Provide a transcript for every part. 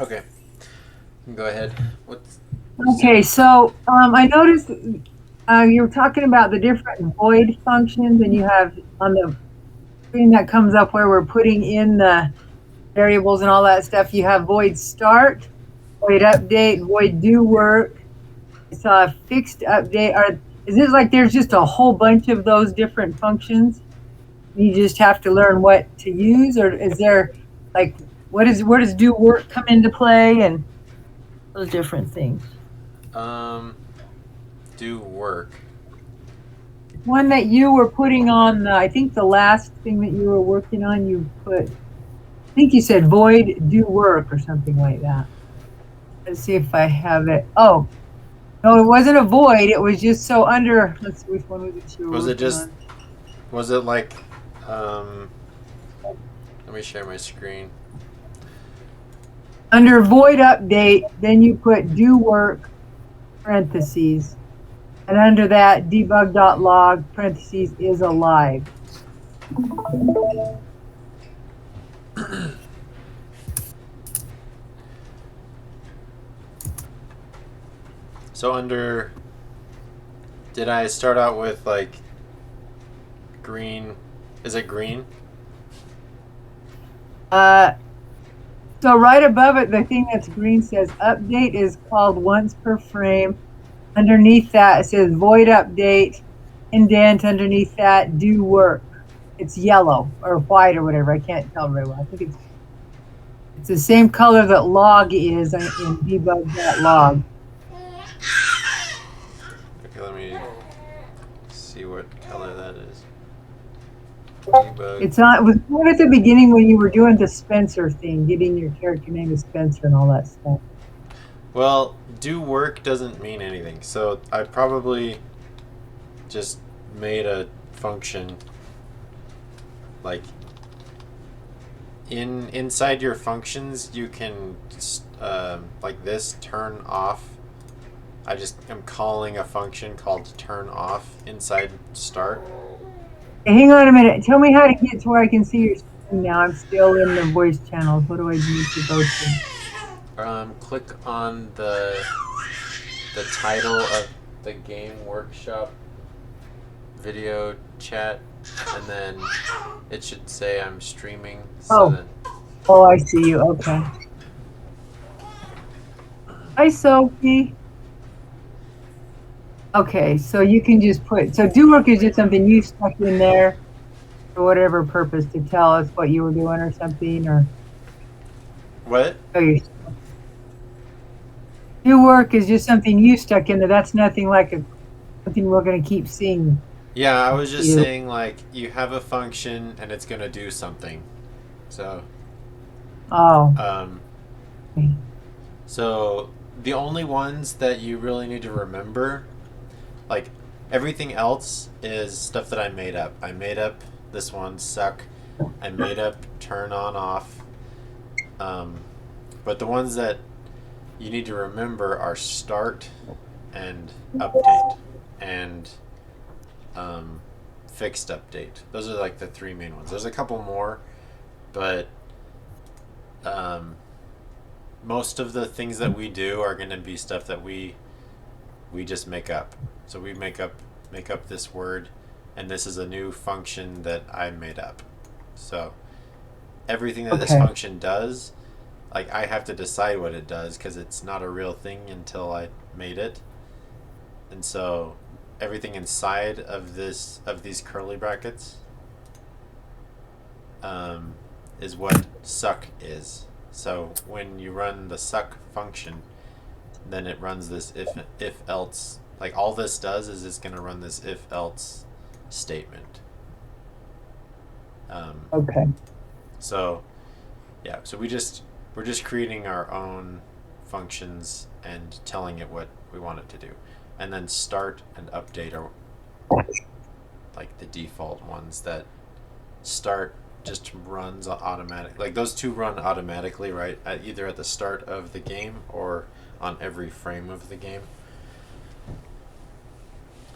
Okay, go ahead. What's Okay, so I noticed you were talking about the different void functions, and you have on the screen that comes up where we're putting in the variables and all that stuff. You have void start, void update, void do work. I saw a fixed update. Is it like there's just a whole bunch of those different functions? You just have to learn what to use, or is there like where does do work come into play and those different things? um do work? One that you were putting on, I think the last thing that you were working on, you put, I think you said void do work or something like that. Let's see if I have it. Oh, no, it wasn't a void. It was just so under, let's see which one was it you were Was it working just? on. Was it like? Um, Let me share my screen. Under void update, then you put do work parentheses. And under that, debug.log parentheses is alive. So under, did I start out with like green? Is it green? Uh, so right above it, the thing that's green says update is called once per frame. Underneath that, it says void update, indent underneath that, do work. It's yellow or white or whatever. I can't tell very well. I think it's the same color that log is in debug.log. Okay, let me see what color that is. Debug. It's on. It was right at the beginning when you were doing the Spencer thing, getting your character name is Spencer and all that stuff. Well, do work doesn't mean anything. So I probably just made a function like inside your functions you can like this turn off. I just am calling a function called turn off inside start. Hey, hang on a minute. Tell me how to get to where I can see your screen now. I'm still in the voice channels. What do I need to go to? Click on the title of the game workshop video chat, and then it should say I'm streaming. So Oh, then, oh, I see you. Okay. Hi, Sophie. Okay, so you can just put, so do work is just something you stuck in there for whatever purpose to tell us what you were doing or something, or what? oh, you do work is just something you stuck in there. That's nothing like something we're going to keep seeing Yeah, I was just you. saying like you have a function and it's gonna do something. So, Oh, um, okay. so the only ones that you really need to remember, like everything else, is stuff that I made up. I made up this one suck. I made up turn on off. Um, but the ones that you need to remember are start and update and um, fixed update. Those are like the three main ones. There's a couple more, but um, most of the things that we do are going to be stuff that we just make up. So we make up this word, and this is a new function that I made up. So everything that this Okay. function does, like I have to decide what it does because it's not a real thing until I made it. And so everything inside of these curly brackets um, is what suck is. So when you run the suck function, then it runs this if else. Like all this does is it's going to run this if else statement. Um, Okay. so yeah, so we're just creating our own functions and telling it what we want it to do, and then start and update are like the default ones that start just runs automatic. Like those two run automatically, right? Either at the start of the game or on every frame of the game.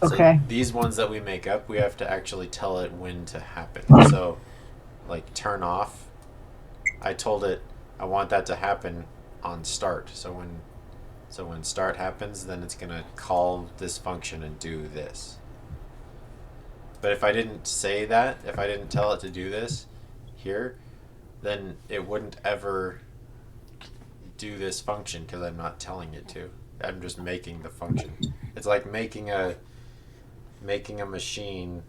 So Okay. these ones that we make up, we have to actually tell it when to happen. So like turn off, I told it I want that to happen on start. So when start happens, then it's gonna call this function and do this. But if I didn't say that, if I didn't tell it to do this here, then it wouldn't ever do this function because I'm not telling it to. I'm just making the function. It's like making a machine,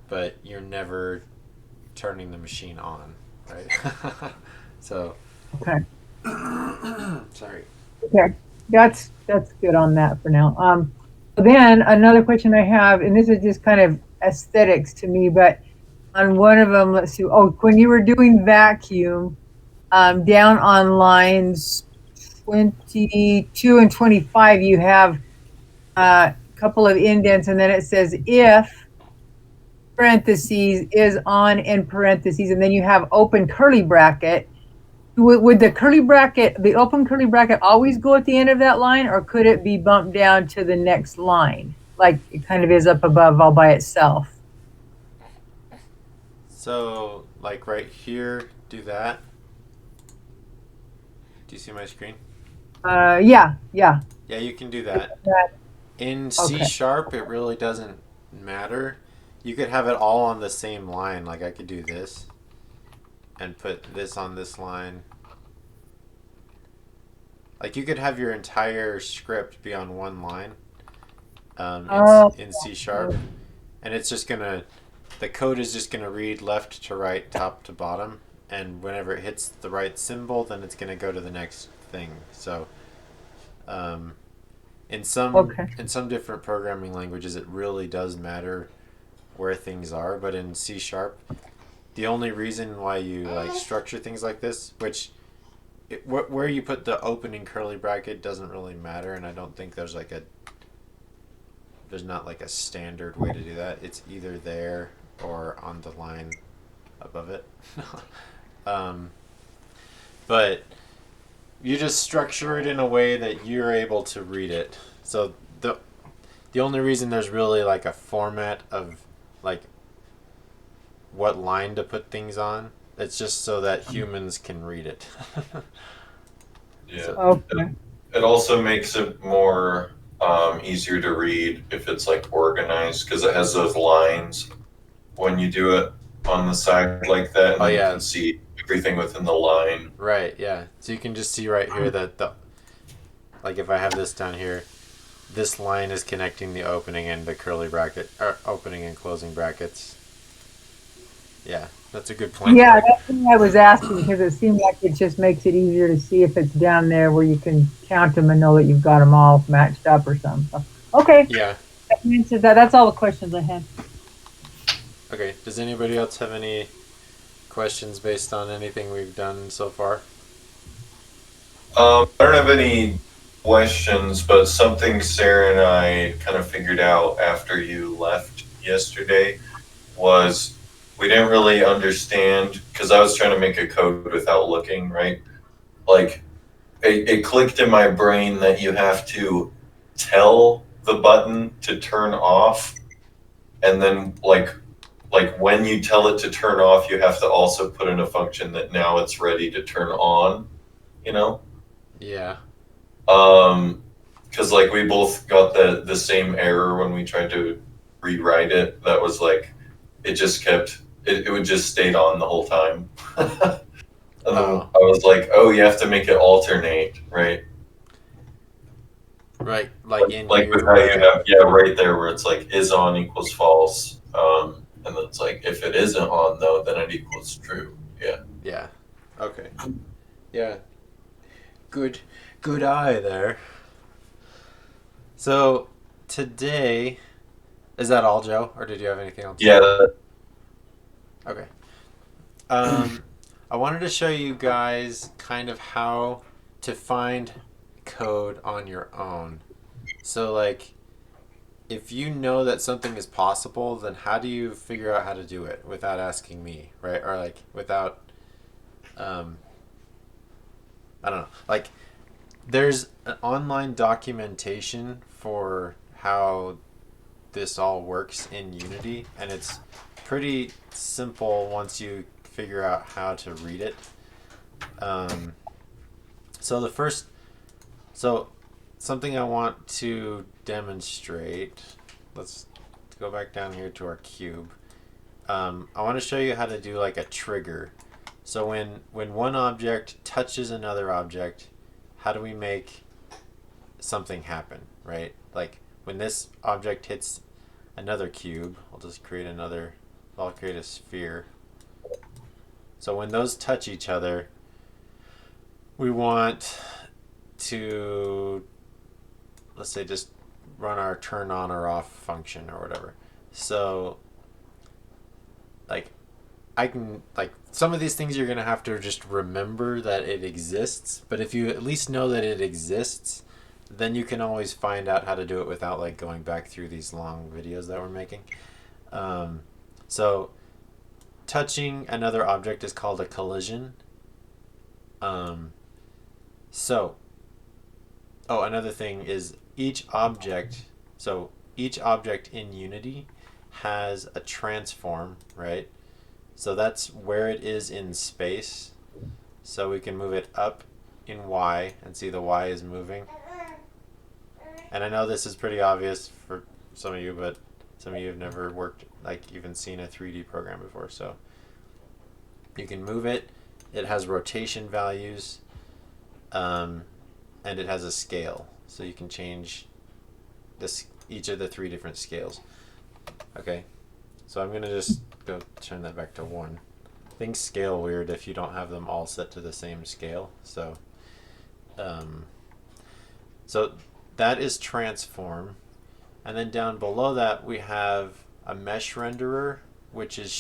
but you're never turning the machine on, right? So, Okay. sorry. Okay. That's good on that for now. Then another question I have, and this is just kind of aesthetics to me, but on one of them, let's see. Oh, when you were doing vacuum, down on lines 22 and 25, you have a couple of indents, and then it says if parentheses is on in parentheses, and then you have open curly bracket. Would the curly bracket, the open curly bracket, always go at the end of that line, or could it be bumped down to the next line, like it kind of is up above all by itself? So, like right here, do that. Do you see my screen? Yeah, yeah. Yeah, you can do that. In C Okay. sharp, it really doesn't matter. You could have it all on the same line. Like I could do this and put this on this line. Like you could have your entire script be on one line Oh, in C sharp, and it's just gonna, the code is just gonna read left to right, top to bottom, and whenever it hits the right symbol, then it's gonna go to the next thing. So, um, okay. in some different programming languages, it really does matter where things are, but in C sharp, the only reason why you like structure things like this, which where you put the opening curly bracket doesn't really matter, and I don't think there's not like a standard way to do that. It's either there or on the line above it. um, but you just structure it in a way that you're able to read it. So the only reason there's really like a format of like what line to put things on, it's just so that humans can read it. Yeah. So, Okay. It also makes it more easier to read if it's like organized because it has those lines when you do it on the side like that, and oh then you yeah, can see everything within the line. right, yeah. So you can just see right here that the, like if I have this down here, this line is connecting the opening and the curly bracket, or opening and closing brackets. Yeah, that's a good point. Yeah, that's what I was asking because it seemed like it just makes it easier to see if it's down there where you can count them and know that you've got them all matched up or something. So, okay, Yeah. that answers that. That's all the questions I had. Okay. Does anybody else have any questions based on anything we've done so far? I don't have any questions, but something Sarah and I kind of figured out after you left yesterday was we didn't really understand because I was trying to make a code without looking, right? Like it clicked in my brain that you have to tell the button to turn off, and then like when you tell it to turn off, you have to also put in a function that now it's ready to turn on, you know? Yeah. Because like we both got the same error when we tried to rewrite it. That was like it just kept it would just stayed on the whole time. And then Oh, I was like, oh, you have to make it alternate, right? right. Like in Like with here how you where, have, yeah, right there where it's like is on equals false. And then it's like if it isn't on though, then it equals true. Yeah. yeah. Okay. Yeah. Good, good eye there. So today, is that all, Joe, or did you have anything else? Yeah. Okay. Um, I wanted to show you guys kind of how to find code on your own. So, like, if you know that something is possible, then how do you figure out how to do it without asking me, right? Or like without, um, I don't know. Like, there's an online documentation for how this all works in Unity, and it's pretty simple once you figure out how to read it. Um, So the first, so something I want to demonstrate. Let's go back down here to our cube. I want to show you how to do like a trigger. So when one object touches another object, how do we make something happen, right? Like when this object hits another cube, I'll just create another, I'll create a sphere. So when those touch each other, we want to, let's say, just run our turn on or off function or whatever. So like I can, like, some of these things you're going to have to just remember that it exists, but if you at least know that it exists, then you can always find out how to do it without like going back through these long videos that we're making. So touching another object is called a collision. Another thing is each object in Unity has a transform, right? So that's where it is in space. So we can move it up in Y and see the Y is moving. And I know this is pretty obvious for some of you, but some of you have never worked, like even seen a 3D program before. So you can move it. It has rotation values, and it has a scale. So you can change each of the 3 different scales. Okay, so I'm gonna just go turn that back to 1. Things scale weird if you don't have them all set to the same scale. So, so that is transform, and then down below that we have a mesh renderer, which is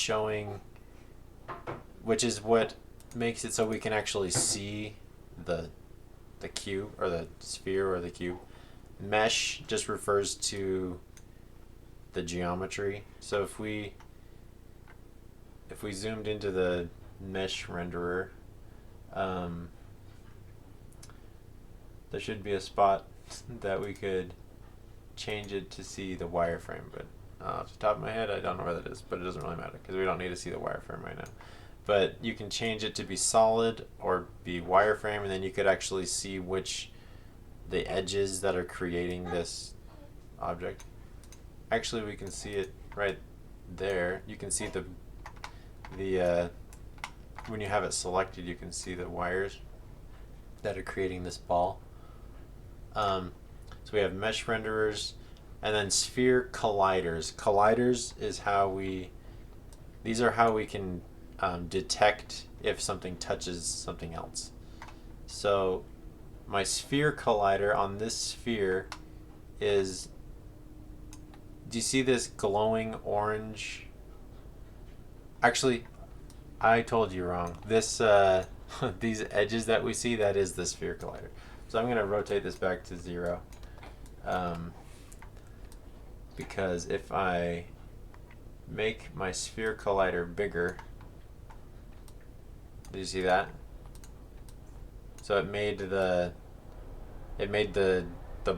what makes it so we can actually see the cube or the sphere or the cube. Mesh just refers to the geometry. So if we zoomed into the mesh renderer, there should be a spot that we could change it to see the wireframe, but off the top of my head I don't know where that is, but it doesn't really matter because we don't need to see the wireframe right now. But you can change it to be solid or be wireframe, and then you could actually see the edges that are creating this object. Actually, we can see it right there. You can see the when you have it selected, you can see the wires that are creating this ball. So we have mesh renderers, and then sphere colliders. Colliders is how we can detect if something touches something else. So my sphere collider on this sphere is, do you see this glowing orange? Actually, I told you wrong. This these edges that we see, that is the sphere collider. So I'm going to rotate this back to 0, because if I make my sphere collider bigger, did you see that? So it made the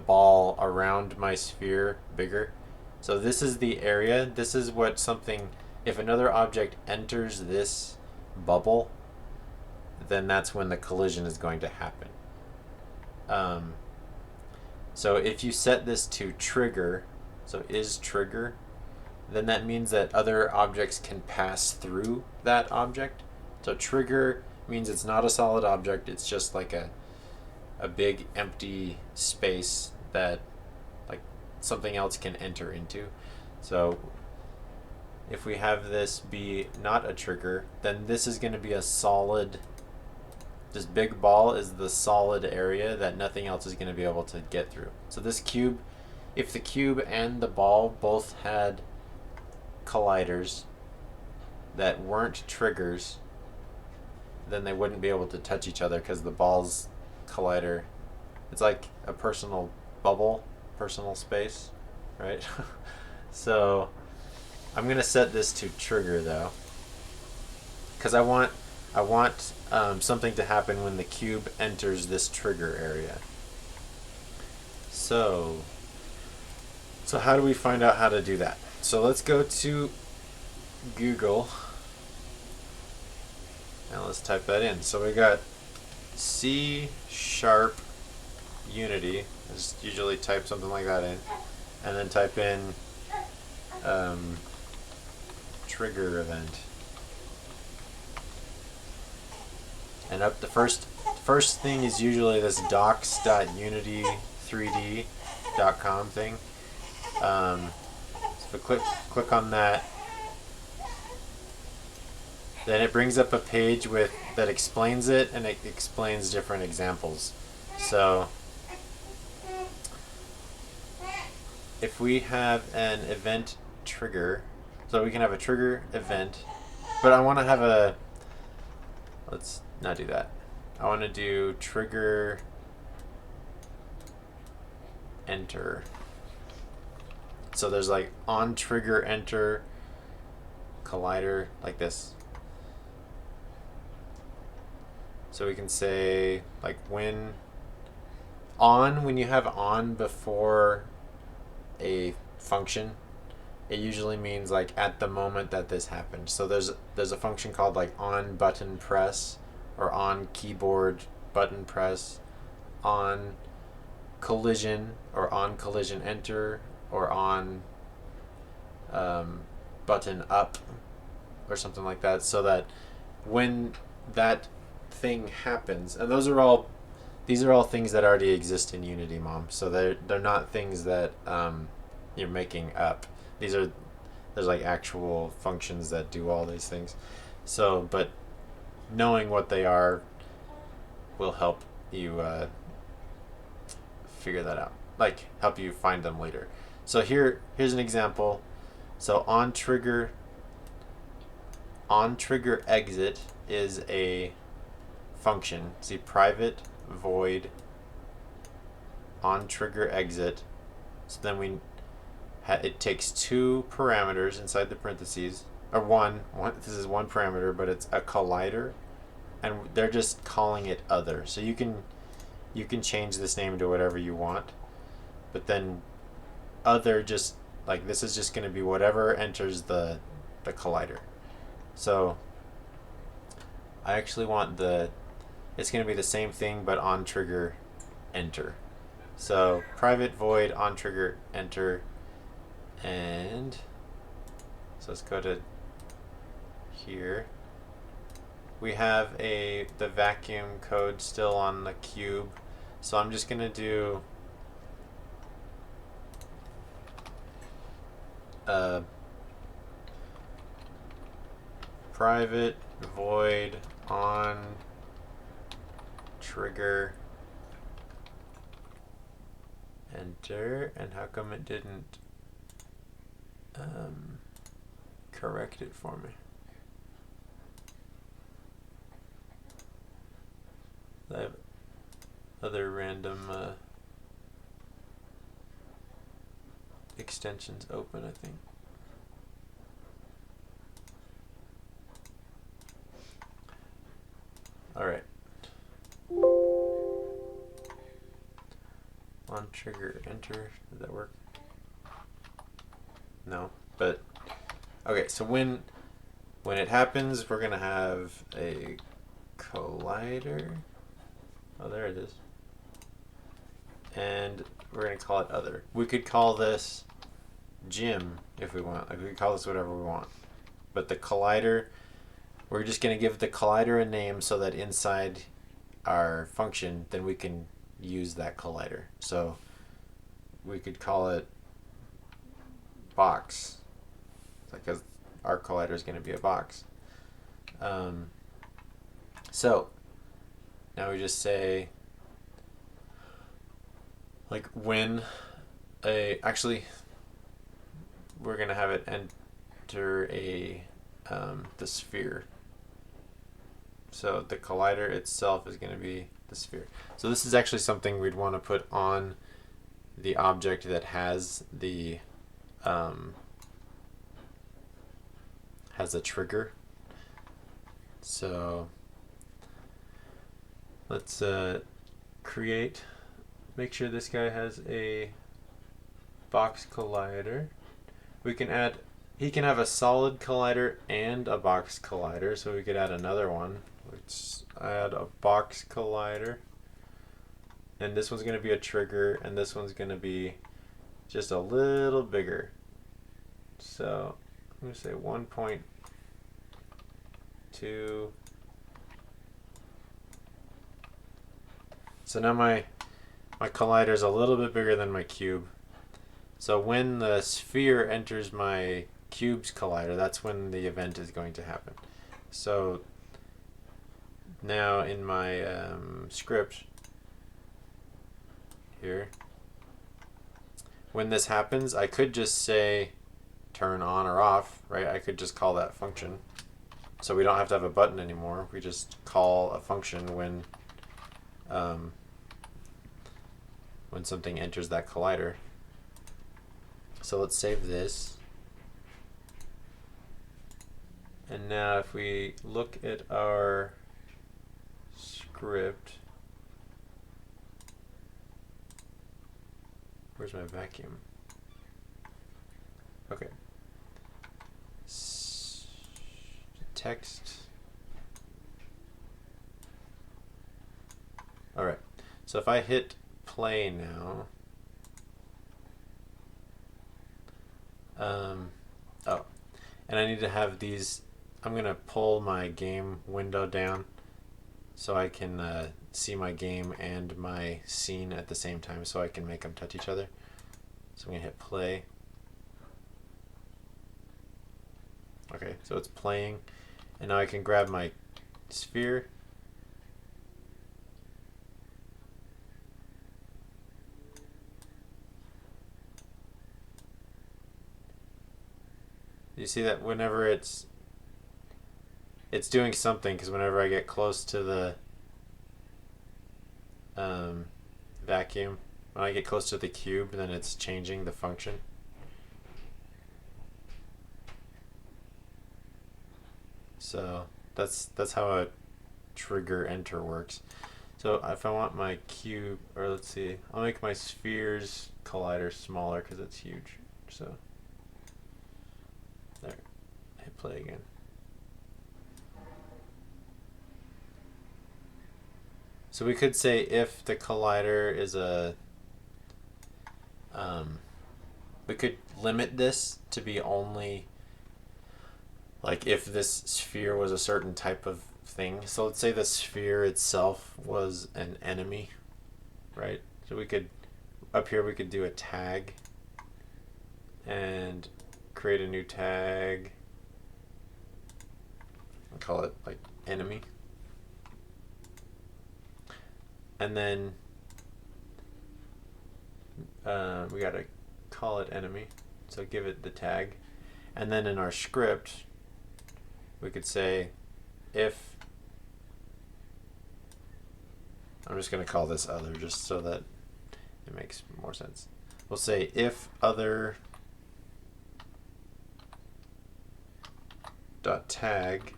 ball around my sphere bigger. So this is the area. This is what something, if another object enters this bubble, then that's when the collision is going to happen. So if you set this to trigger, so is trigger, then that means that other objects can pass through that object. So trigger means it's not a solid object, it's just like a big empty space that like something else can enter into. So if we have this be not a trigger, then this is going to be a solid, this big ball is the solid area that nothing else is going to be able to get through. So this cube, if the cube and the ball both had colliders that weren't triggers, then they wouldn't be able to touch each other because the ball's collider, it's like a personal bubble, personal space, right? So I'm going to set this to trigger though, because I want something to happen when the cube enters this trigger area. So how do we find out how to do that? So let's go to Google and let's type that in. So we got C# Unity. Just usually type something like that in, and then type in trigger event. And up the first thing is usually this docs.unity3d.com thing. So if I click on that, then it brings up a page that explains it, and it explains different examples. So if we have an event trigger, so we can have a trigger event, but I want to have let's not do that. I want to do trigger enter. So there's like on trigger enter collider like this. So we can say like when you have on before a function, it usually means like at the moment that this happened. So there's a function called like on button press, or on keyboard button press, on collision, or on collision enter, or on button up, or something like that, so that when that thing happens, and these are all things that already exist in Unity, Mom. So they're not things that you're making up. There's like actual functions that do all these things. So, but knowing what they are will help you figure that out. Like help you find them later. So here's an example. So on trigger exit is a function. See, private void on trigger exit. So then it takes two parameters inside the parentheses, or one. This is one parameter, but it's a collider, and they're just calling it other. So you can change this name to whatever you want, but then other, just like this is just going to be whatever enters the collider. So I actually want it's going to be the same thing but on trigger enter. So private void on trigger enter, and so let's go to here. We have the vacuum code still on the cube, so I'm just going to do private void on trigger enter. And how come it didn't correct it for me? I have other random extensions open, I think. All right. On trigger enter. Did that work? No, but okay. So when it happens, we're gonna have a collider. Oh, there it is. And we're gonna call it other. We could call this Jim if we want. Like we could call this whatever we want. But the collider, we're just gonna give the collider a name so that inside our function, then we can use that collider. So we could call it box, because our collider is going to be a box. So now we just say like when actually we're going to have it enter the sphere. So the collider itself is going to be the sphere. So this is actually something we'd want to put on the object that has has a trigger. So let's make sure this guy has a box collider. We can he can have a solid collider and a box collider, so we could add another one. We let's add a box collider. And this one's going to be a trigger, and this one's going to be just a little bigger. So I'm going to say 1.2. So now my collider is a little bit bigger than my cube. So when the sphere enters my cube's collider, that's when the event is going to happen. So now in my script here, when this happens, I could just say turn on or off, right? I could just call that function. So we don't have to have a button anymore. We just call a function when something enters that collider. So let's save this. And now if we look at our script, where's my vacuum? Okay. Text. Alright. So if I hit play now, oh, and I need to have these, I'm going to pull my game window down so I can see my game and my scene at the same time, so I can make them touch each other. So I'm going to hit play. Okay, so it's playing, and now I can grab my sphere. You see that whenever it's doing something, because whenever I get close to the vacuum, when I get close to the cube, then it's changing the function. So that's how a trigger enter works. So if I want my cube, or let's see, I'll make my sphere's collider smaller because it's huge. So there, hit play again. So we could say if the collider is we could limit this to be only like if this sphere was a certain type of thing. So let's say the sphere itself was an enemy, right? So we could, up here we could do a tag and create a new tag and call it like enemy. And then we gotta call it enemy, so give it the tag. And then in our script we could say if, I'm just gonna call this other just so that it makes more sense. We'll say if other dot tag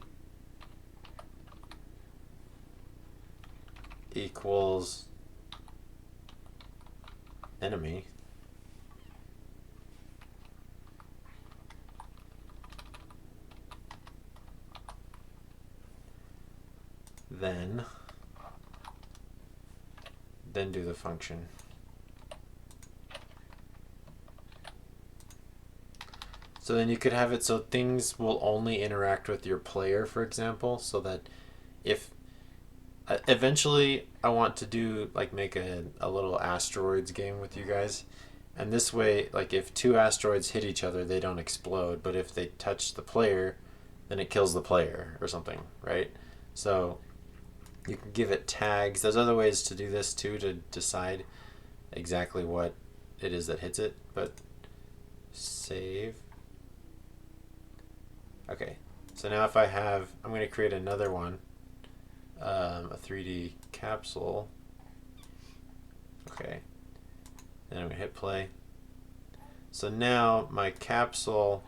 equals enemy, then do the function. So then you could have it so things will only interact with your player, for example, so that if eventually I want to do like make a little asteroids game with you guys, and this way like if two asteroids hit each other they don't explode, but if they touch the player then it kills the player or something, right? So you can give it tags. There's other ways to do this too to decide exactly what it is that hits it, but save. Okay, so now if I have, I'm going to create another one, a 3D capsule. Okay, then I'm going to hit play. So now my capsule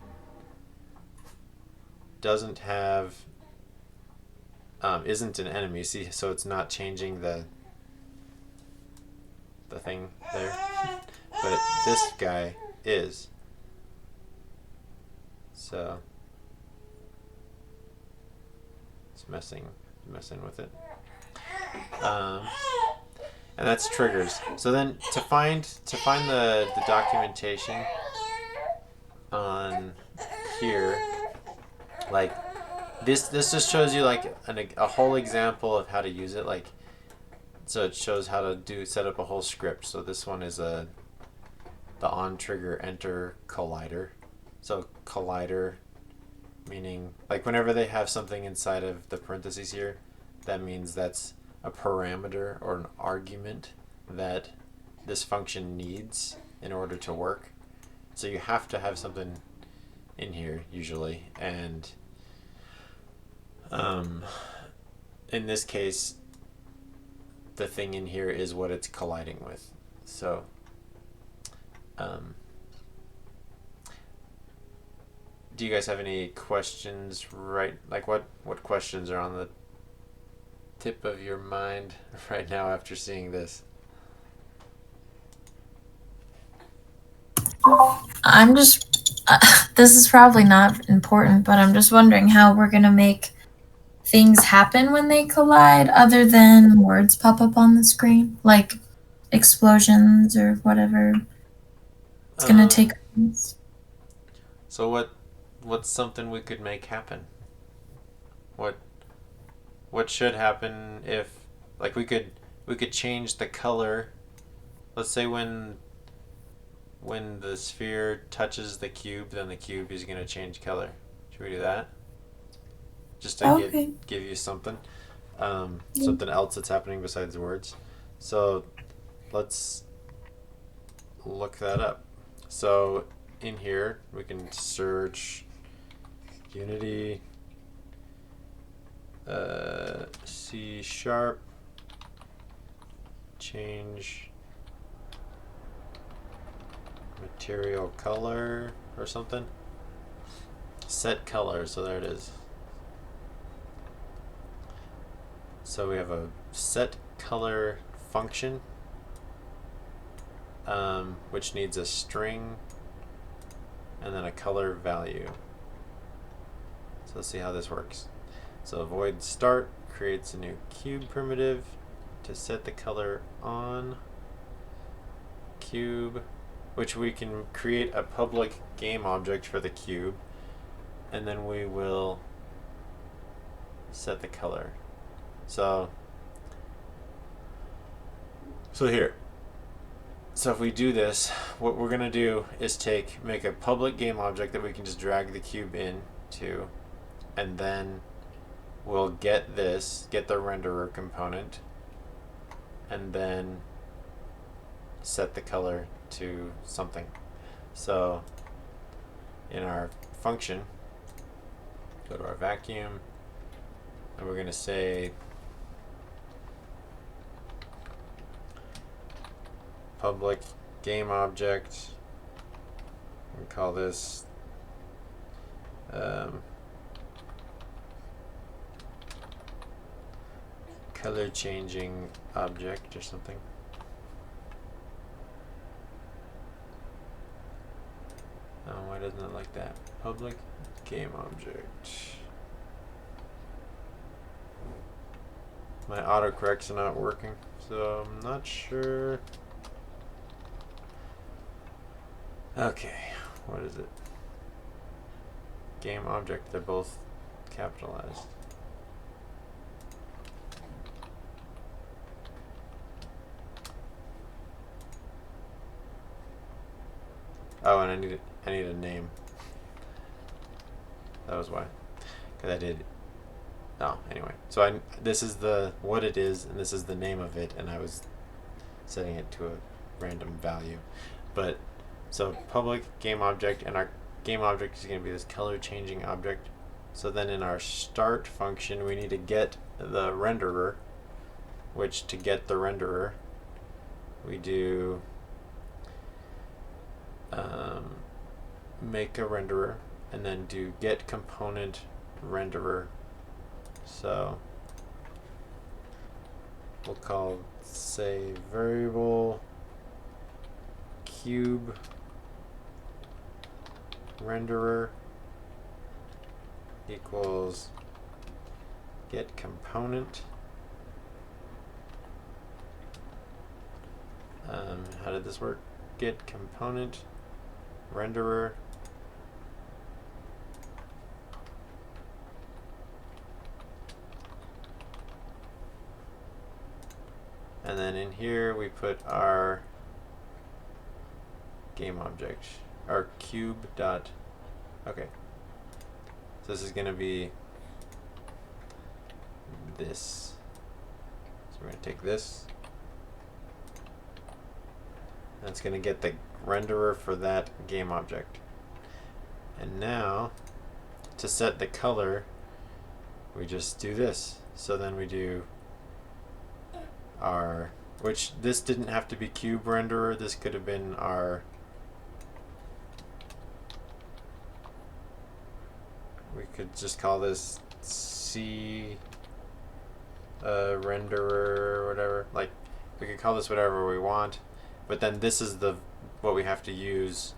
doesn't have, isn't an enemy. See, so it's not changing the thing there, but this guy is. So it's messing messing with it. And that's triggers. So then to find the documentation on here, like this just shows you like a whole example of how to use it. Like, so it shows how to set up a whole script. So this one is the Ontrigger enter collider. So collider meaning like whenever they have something inside of the parentheses here, that means that's a parameter or an argument that this function needs in order to work. So you have to have something in here usually, and in this case the thing in here is what it's colliding with. So do you guys have any questions, right? Like what questions are on the tip of your mind right now after seeing this? I'm just, this is probably not important, but I'm just wondering how we're going to make things happen when they collide other than words pop up on the screen, like explosions or whatever. It's going to take place. So what's something we could make happen? What should happen if, like, we could change the color. Let's say when the sphere touches the cube, then the cube is going to change color. Should we do that? Just to give you something. Something else that's happening besides words. So let's look that up. So in here we can search Unity C# change material color or something. Set color, so there it is. So we have a set color function, which needs a string and then a color value. So let's see how this works. So void start creates a new cube primitive to set the color on cube, which we can create a public game object for the cube, and then we will set the color. So here. So if we do this, what we're gonna do is make a public game object that we can just drag the cube into, and then we'll get the renderer component, and then set the color to something. So in our function, go to our vacuum, and we're gonna say public game object, and call this color changing object or something. Oh, why doesn't it like that? Public game object. My autocorrect's not working, so I'm not sure. Okay, what is it? Game object, they're both capitalized. Oh, and I need a name. That was why. Because I did. Oh, anyway. So this is what it is, and this is the name of it, and I was setting it to a random value. But so public game object, and our game object is going to be this color changing object. So then in our start function, we need to get the renderer, which to get the renderer, we do make a renderer, and then do get component renderer. So we'll call, say, variable cube renderer equals get component. How did this work? Get component renderer. And then in here we put our game object, our cube dot. Okay. So this is going to be this. So we're going to take this. That's going to get the renderer for that game object. And now, to set the color, we just do this. So then we do our, which this didn't have to be cube renderer. This could have been our, we could just call this C renderer or whatever. Like, we could call this whatever we want. But then this is the what we have to use.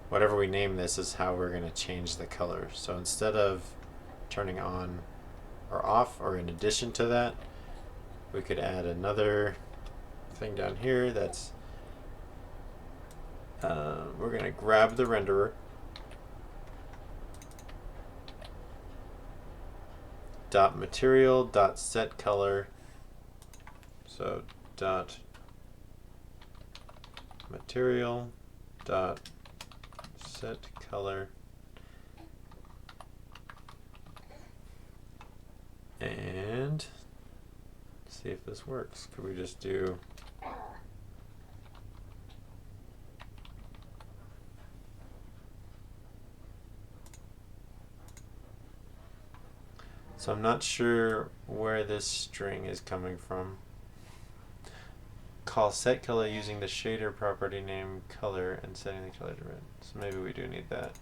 Whatever we name this is how we're going to change the color. So instead of turning on or off, or in addition to that, we could add another thing down here that's we're going to grab the renderer, dot material dot set color. So dot material dot set color, and see if this works. Could we just do so I'm not sure where this string is coming from. Call set color using the shader property name color and setting the color to red. So maybe we do need that.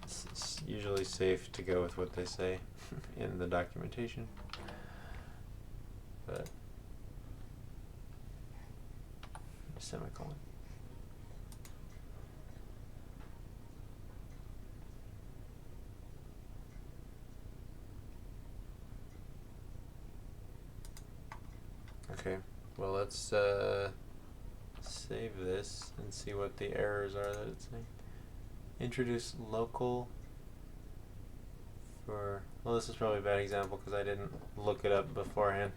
It's usually safe to go with what they say in the documentation. But semicolon. Okay. Well, let's save this and see what the errors are that it's saying. Introduce local for, well, this is probably a bad example because I didn't look it up beforehand.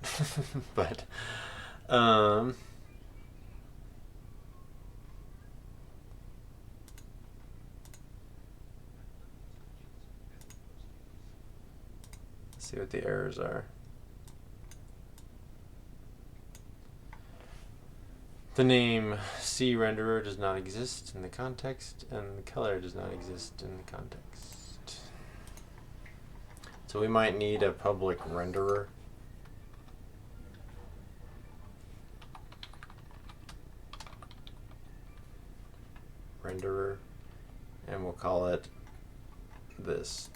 But let's see what the errors are. The name C renderer does not exist in the context, and the color does not exist in the context. So we might need a public renderer. Renderer, and we'll call it this.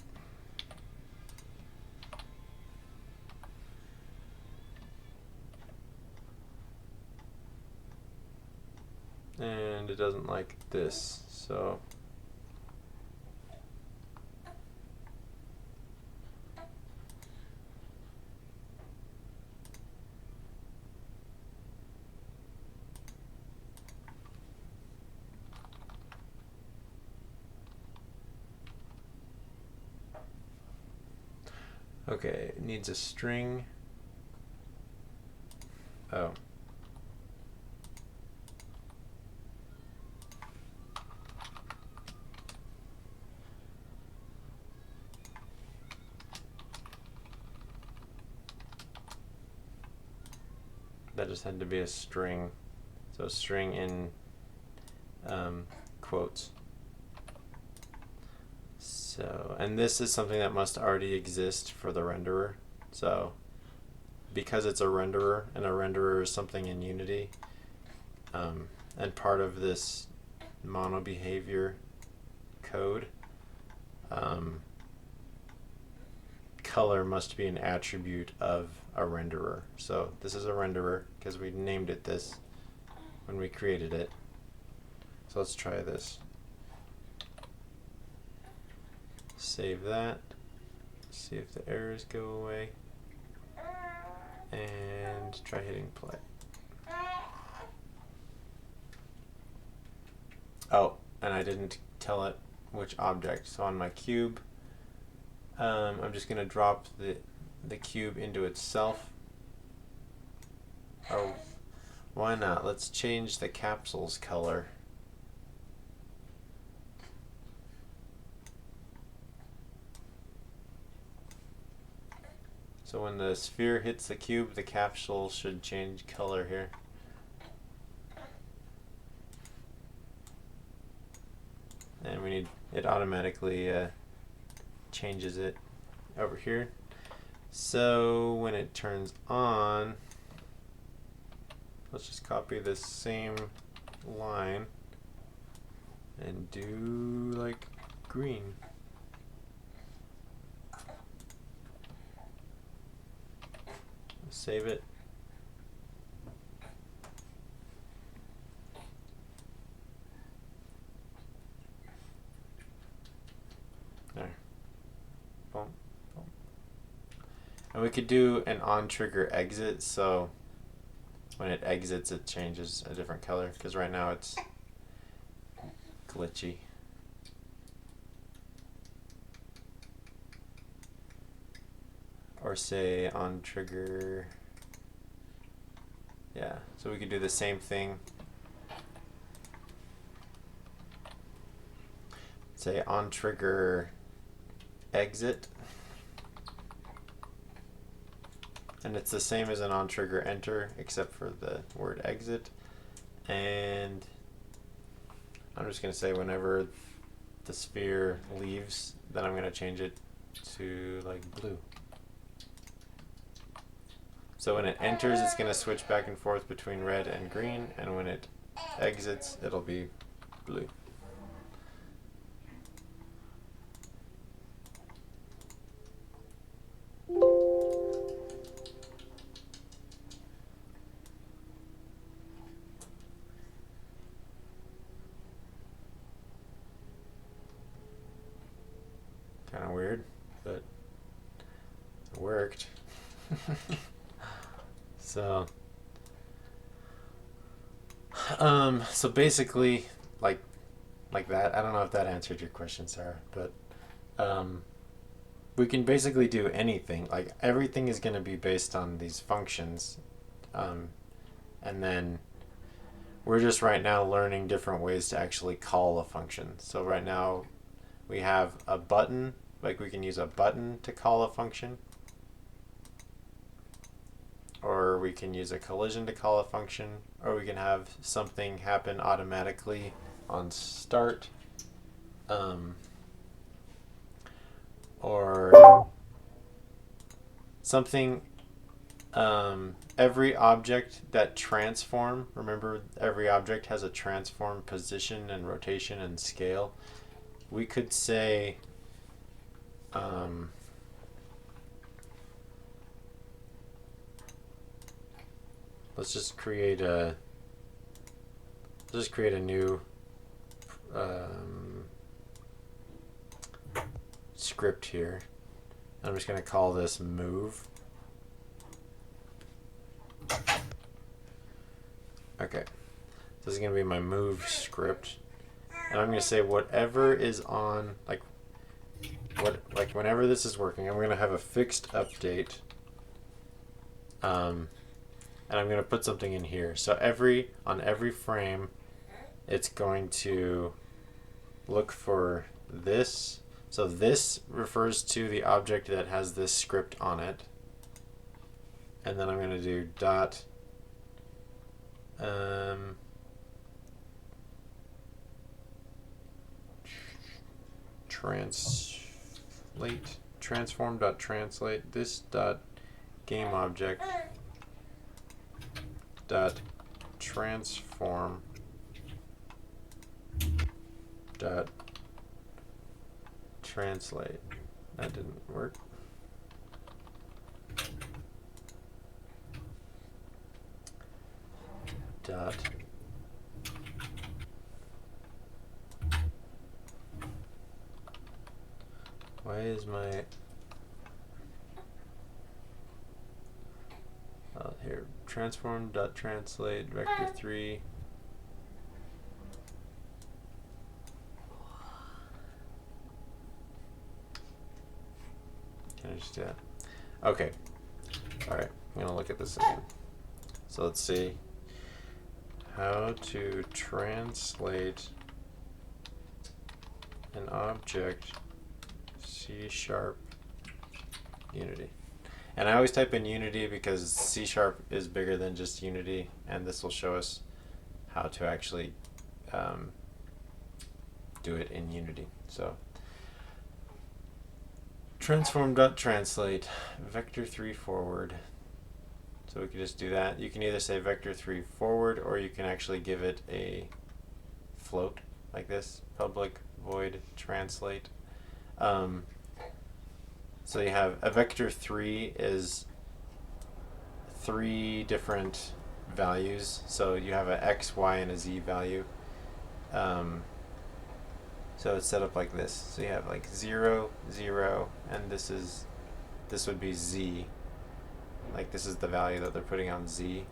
And it doesn't like this, so okay, it needs a string. Oh. That just had to be a string. So string in quotes. So, and this is something that must already exist for the renderer. So because it's a renderer, and a renderer is something in Unity, and part of this mono behavior code, color must be an attribute of a renderer. So this is a renderer because we named it this when we created it. So let's try this. Save that. See if the errors go away. And try hitting play. Oh, and I didn't tell it which object. So on my cube, I'm just going to drop the cube into itself. Oh, why not? Let's change the capsule's color. So when the sphere hits the cube, the capsule should change color here. And we need, it automatically changes it over here. So when it turns on, let's just copy this same line and do like green. Save it. There. Boom. Boom. And we could do an on-trigger exit, so when it exits it changes a different color, because right now it's glitchy. Or say on trigger, yeah, so we could do the same thing. Say on trigger exit, and it's the same as an on trigger enter except for the word exit. And I'm just going to say whenever the sphere leaves, then I'm going to change it to like blue. So when it enters, it's going to switch back and forth between red and green, and when it exits, it'll be blue. Kind of weird, but it worked. So basically, like that. I don't know if that answered your question, Sarah, but we can basically do anything. Like everything is going to be based on these functions, and then we're just right now learning different ways to actually call a function. So right now we have a button, like we can use a button to call a function. Or we can use a collision to call a function, or we can have something happen automatically on start, or something, every object that transform, remember every object has a transform position and rotation and scale. We could say, let's just create a new script here. I'm just going to call this move. Okay, this is going to be my move script, and I'm going to say whatever is on, like whenever this is working, I'm going to have a fixed update. And I'm going to put something in here. So on every frame, it's going to look for this. So this refers to the object that has this script on it. And then I'm going to do dot transform.translate this dot game object dot transform dot translate. That didn't work. Dot why is my transform.translate vector3. Can I just do that? Okay. Alright, I'm going to look at this again. So let's see. How to translate an object C# Unity. And I always type in Unity because C# is bigger than just Unity, and this will show us how to actually do it in Unity. So transform.translate vector3 forward. So we can just do that. You can either say vector3 forward, or you can actually give it a float like this, public void translate. So you have a vector3 is 3 different values. So you have a x, y, and a z value. So it's set up like this. So you have like 0, 0, and this would be z. Like this is the value that they're putting on z.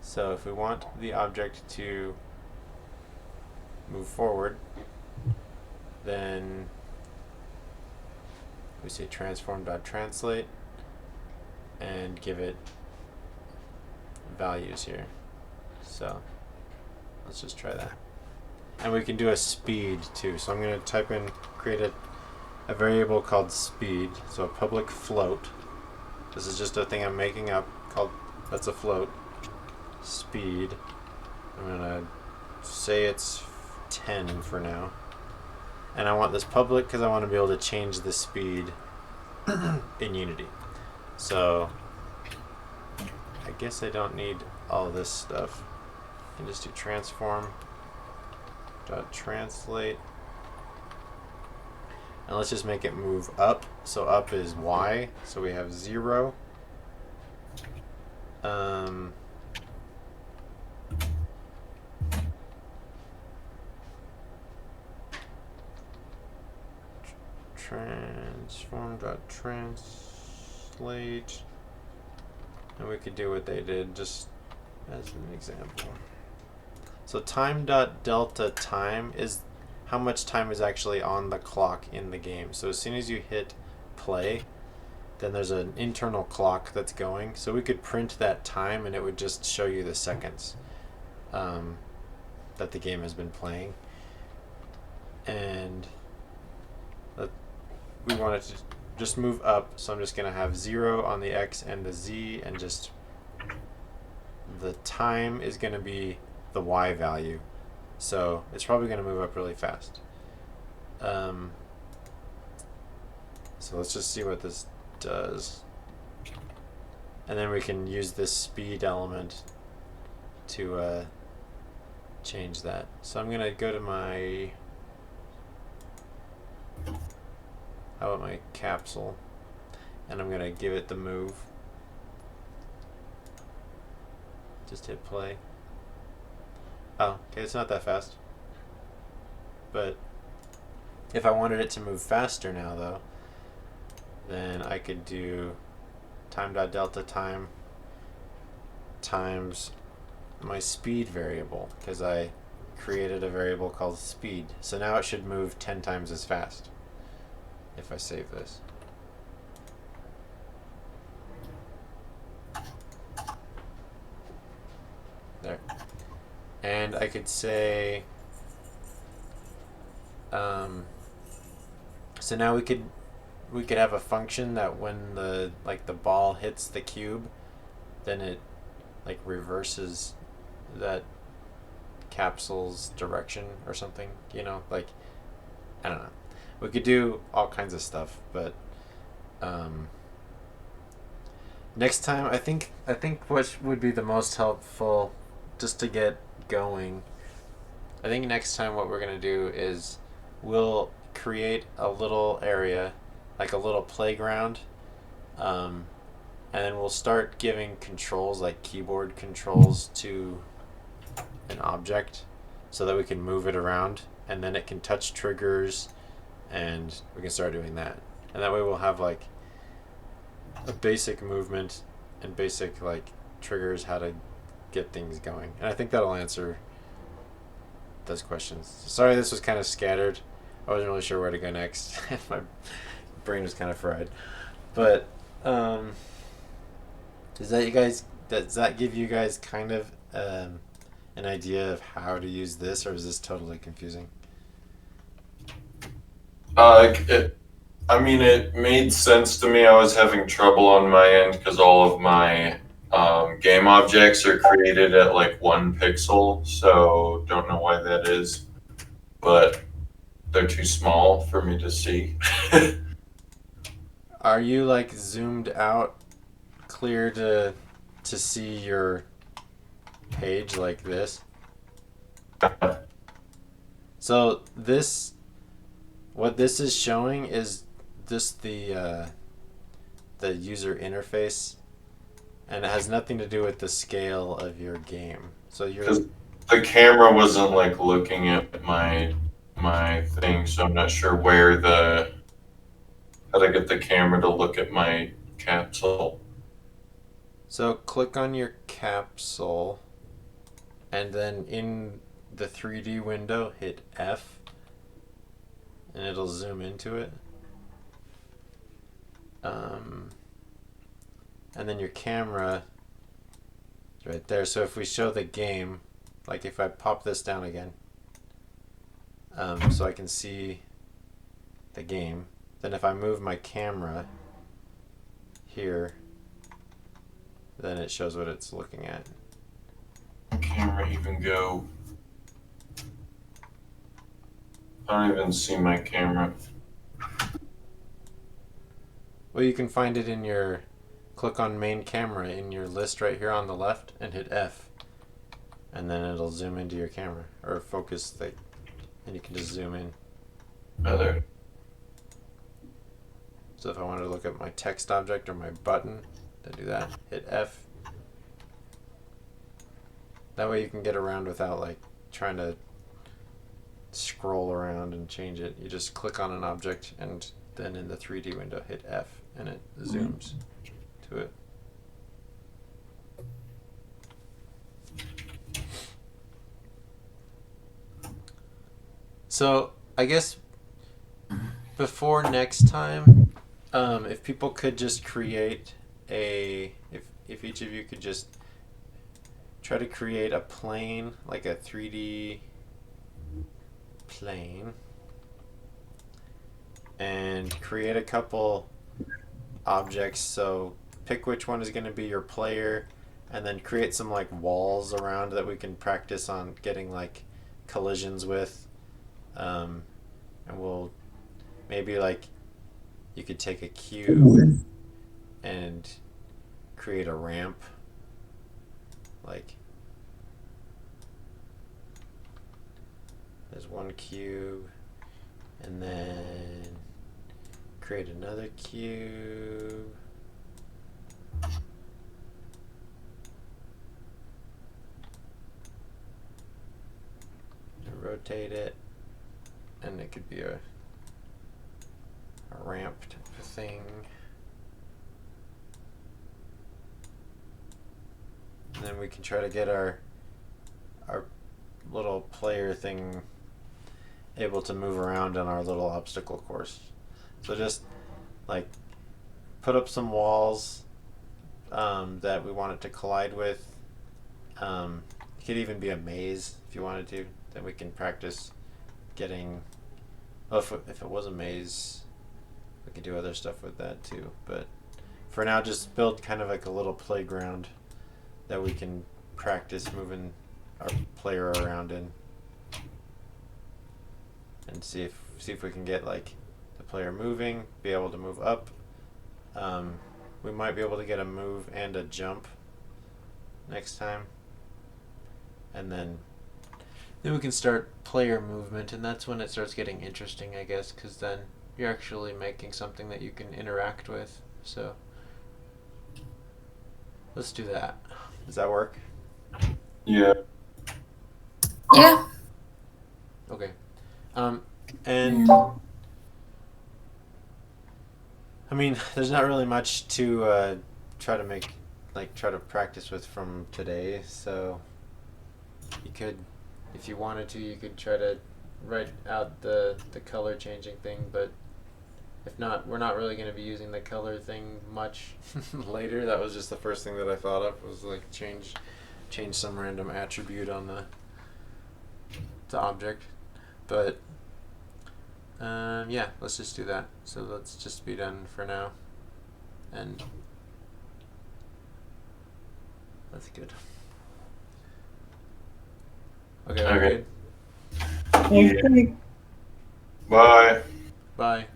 So if we want the object to move forward, then we say transform.translate and give it values here. So let's just try that. And we can do a speed too. So I'm going to type in, create a variable called speed. So a public float. This is just a thing I'm making up called, that's a float. Speed. I'm going to say it's 10 for now. And I want this public because I want to be able to change the speed in Unity. So I guess I don't need all this stuff. I can just do transform.translate. And let's just make it move up. So up is y. So we have 0. Transform.translate. And we could do what they did just as an example. So time.delta time is how much time is actually on the clock in the game. So as soon as you hit play, then there's an internal clock that's going. So we could print that time and it would just show you the seconds that the game has been playing. And we want it to just move up, so I'm just going to have 0 on the x and the z, and just the time is going to be the y value. So it's probably going to move up really fast. So let's just see what this does. And then we can use this speed element to change that. So I'm going to go to my... How about my capsule? And I'm going to give it the move. Just hit play. Oh, okay, it's not that fast. But if I wanted it to move faster now, though, then I could do time.delta time times my speed variable, because I created a variable called speed. So now it should move 10 times as fast if I save this. There. And I could say, so now we could have a function that when the ball hits the cube, then it like reverses that capsule's direction or something, you know, like, I don't know. We could do all kinds of stuff, but next time I think what would be the most helpful, just to get going, I think next time what we're gonna do is we'll create a little area, like a little playground, and then we'll start giving controls, like keyboard controls, to an object so that we can move it around, and then it can touch triggers, and we can start doing that. And that way we'll have like a basic movement and basic like triggers how to get things going. And I think that'll answer those questions. Sorry, this was kind of scattered. I wasn't really sure where to go next. My brain was kind of fried. But does that give you guys kind of an idea of how to use this, or is this totally confusing? It made sense to me. I was having trouble on my end because all of my game objects are created at like 1 pixel, so don't know why that is, but they're too small for me to see. Are you like zoomed out clear to see your page like this? So what this is showing is just the user interface, and it has nothing to do with the scale of your game. So The camera wasn't like looking at my thing, so I'm not sure how to get the camera to look at my capsule. So click on your capsule, and then in the 3D window, hit F, and it'll zoom into it. And then your camera is right there. So if we show the game, like if I pop this down again, so I can see the game, then if I move my camera here, then it shows what it's looking at. Camera even go? I don't even see my camera. Well, you can find it in your, click on main camera in your list right here on the left and hit F. And then it'll zoom into your camera, or focus, and you can just zoom in. Oh, there. So if I wanted to look at my text object or my button, then do that, hit F. That way you can get around without like trying to scroll around and change it. You just click on an object and then in the 3D window hit F and it zooms to it. So I guess before next time, if people could just create if each of you could just try to create a plane, like a 3D plane, and create a couple objects. So pick which one is going to be your player, and then create some like walls around that we can practice on getting like collisions with. And we'll maybe like you could take a cube and create a ramp, like there's one cube, and then create another cube, and rotate it, and it could be a ramp type of thing. And then we can try to get our little player thing able to move around on our little obstacle course. So just like put up some walls that we want it to collide with. It could even be a maze if you wanted to. Then we can practice getting. Well, if it was a maze, we could do other stuff with that too. But for now, just build kind of like a little playground that we can practice moving our player around in, and see if we can get like the player moving, be able to move up. We might be able to get a move and a jump next time, and then we can start player movement, and that's when it starts getting interesting, I guess, because then you're actually making something that you can interact with. So let's do that. Does that work? Yeah. Yeah. Okay. And how I mean, there's not really much to try to make, try to practice with from today. So you could, if you wanted to, you could try to write out the color changing thing. But if not, we're not really going to be using the color thing much later. That was just the first thing that I thought of, was like change some random attribute on the object. But yeah, let's just do that. So let's just be done for now. And that's good. Okay, we're Okay. good. Okay. Bye. Bye.